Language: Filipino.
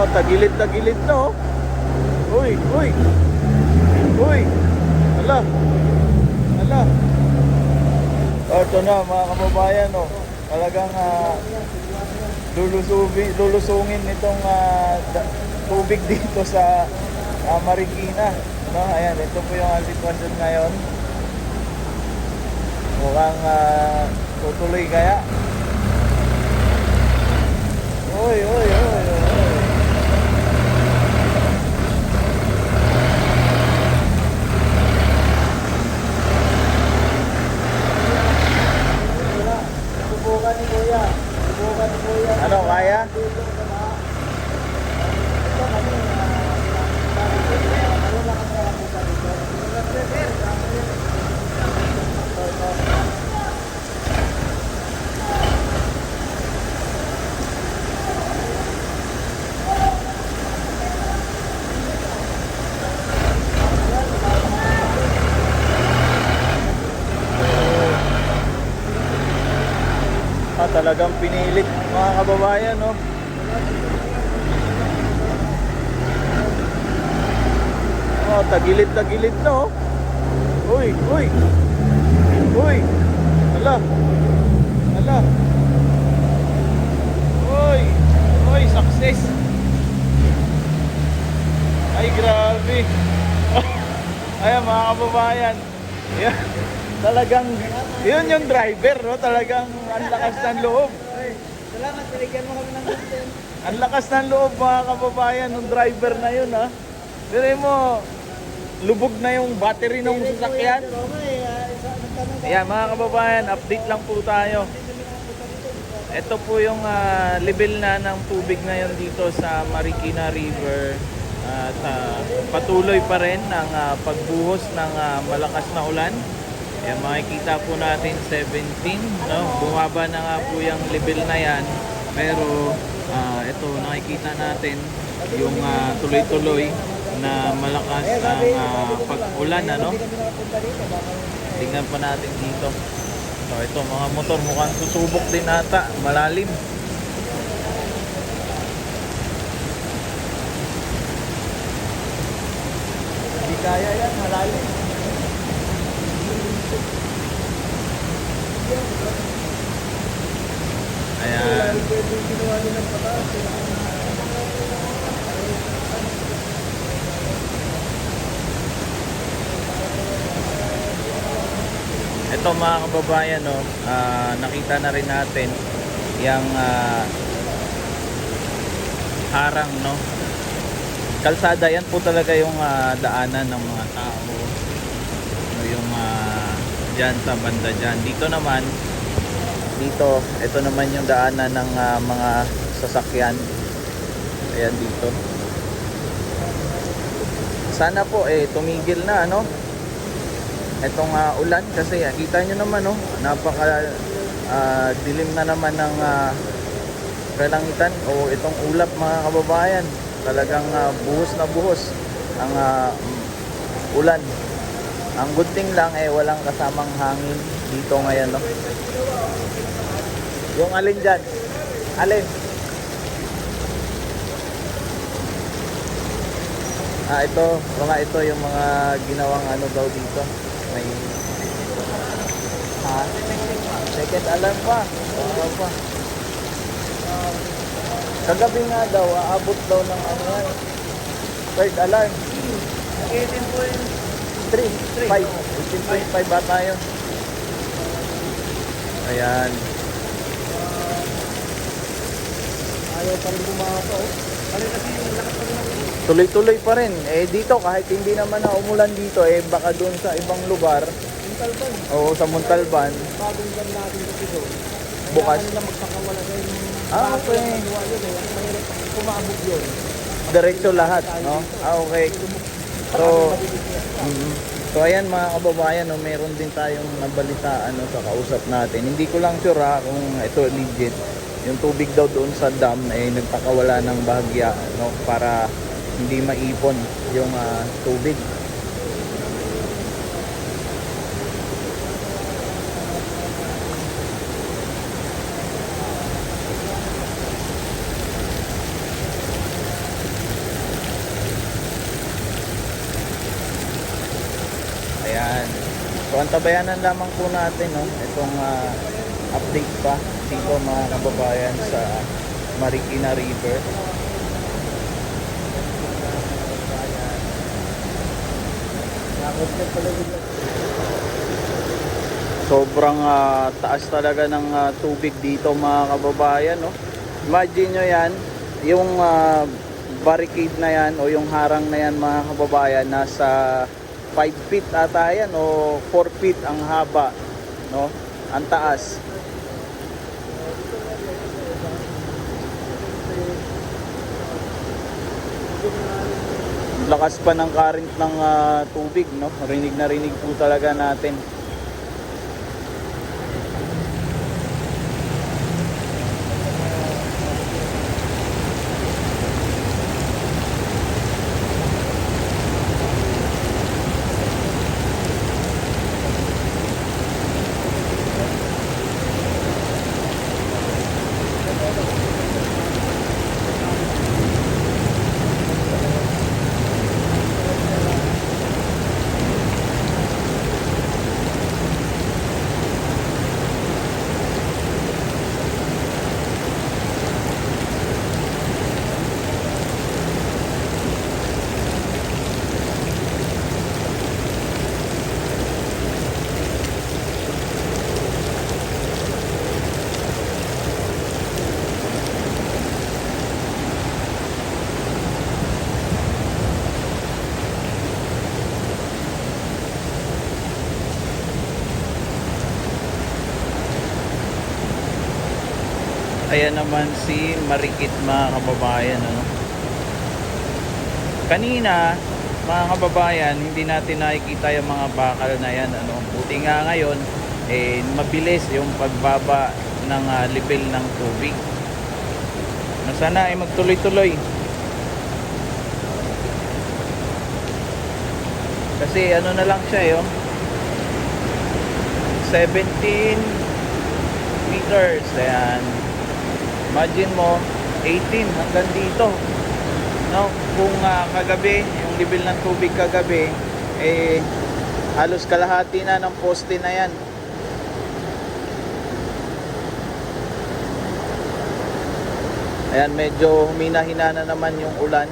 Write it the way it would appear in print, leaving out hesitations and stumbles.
Oh, tagilid-tagilid na oh. Uy, uy. Uy. Hala. Hala. Oh, ito na mga kababayan oh. Talagang lulusungin itong tubig dito sa Marikina. No, ayan, ito po yung sitwasyon ngayon. Mukhang tutuloy kaya. Uy, uy, uy, uy. Subukan ni Kuya. Subukan ni Kuya. Ano, kaya? Talagang pinilit mga kababayan no. Oh, tagilid-tagilid na oh. Uy, uy. Uy. Hala. Hala. Uy. Uy, success. Ay, grabe. Ayan mga kababayan. Yan. Talagang yun yung driver no, talagang ang lakas ng loob. Salamat, binigyan mo kami ng content. Ang lakas ng loob mga kababayan ng driver na yun ha. Pero mo lubog na yung battery ng sasakyan. Ayan mga kababayan, update lang po tayo. Ito po yung level na ng tubig ngayon dito sa Marikina River. At patuloy pa rin ang pagbuhos ng malakas na ulan. Ayan, makikita po natin 17, no? Bumaba na nga po yung level na yan. Pero ito nakikita natin yung tuloy-tuloy na malakas ang pag-ulan, ano? Tingnan pa natin dito. So ito mga motor mukhang susubok din ata, malalim. Hindi kaya yan, malalim. Ayan. Ito mga kababayan no, nakita na rin natin yung harang no. Kalsada yan po talaga yung daanan ng mga tao. Yung dyan sa banda dyan. Dito naman ito naman yung daanan ng mga sasakyan. Ayan dito. Sana po tumigil na ano itong ulan kasi kita nyo naman no, napaka dilim na naman ng kalangitan o itong ulap mga kababayan. Talagang buhos na buhos ang ulan. Ang good thing lang walang kasamang hangin dito ngayon no. Yung alin dyan? Alin? Ito yung mga ginawang ano daw dito. May second alarm pa. Pa. Kagabi nga daw, aabot daw ng ano yan. Third alarm. 18.5 bata yun. Ayan. Ayaw pa rin bumaha oh. Tuloy-tuloy pa rin. Dito kahit hindi naman na umulan dito, baka doon sa ibang lugar. Muntalban. Oo, sa Muntalban. Bagong dam natin kasi doon. Bukas. Kaya kanila magpakawala sa yung okay. Mahirap kumabog yun. Diretso lahat, no? Okay. So ayan mga kababayan, no, meron din tayong nabalitaan no, sa kausap natin. Hindi ko lang sure kung ito legit. Yung tubig daw doon sa dam nagpakawala ng bahagya no, para hindi maipon yung tubig. So antabayanan lamang po natin, no, itong update pa dito mga kababayan sa Marikina River. Nakot ka pala dito. Sobrang taas talaga ng tubig dito mga kababayan, no. Imagine nyo yan, yung barricade na yan o yung harang na yan mga kababayan, nasa 5 feet ata yan o 4 feet ang haba, no, ang taas. Lakas pa ng current ng tubig, no, rinig na rinig po talaga natin. Ayan naman si Marikit mga kababayan, ano. Kanina mga kababayan, hindi natin nakikita yung mga bakal na yan, ano. Buti nga ngayon mabilis yung pagbaba ng level ng tubig. Sana ay magtuloy-tuloy. Kasi ano na lang siya, 17 meters. Ayan. Imagine mo, 18 hanggang dito. No, kung kagabi, yung level ng tubig kagabi, halos kalahati na ng poste na yan. Ayan, medyo humina-hina na naman yung ulan.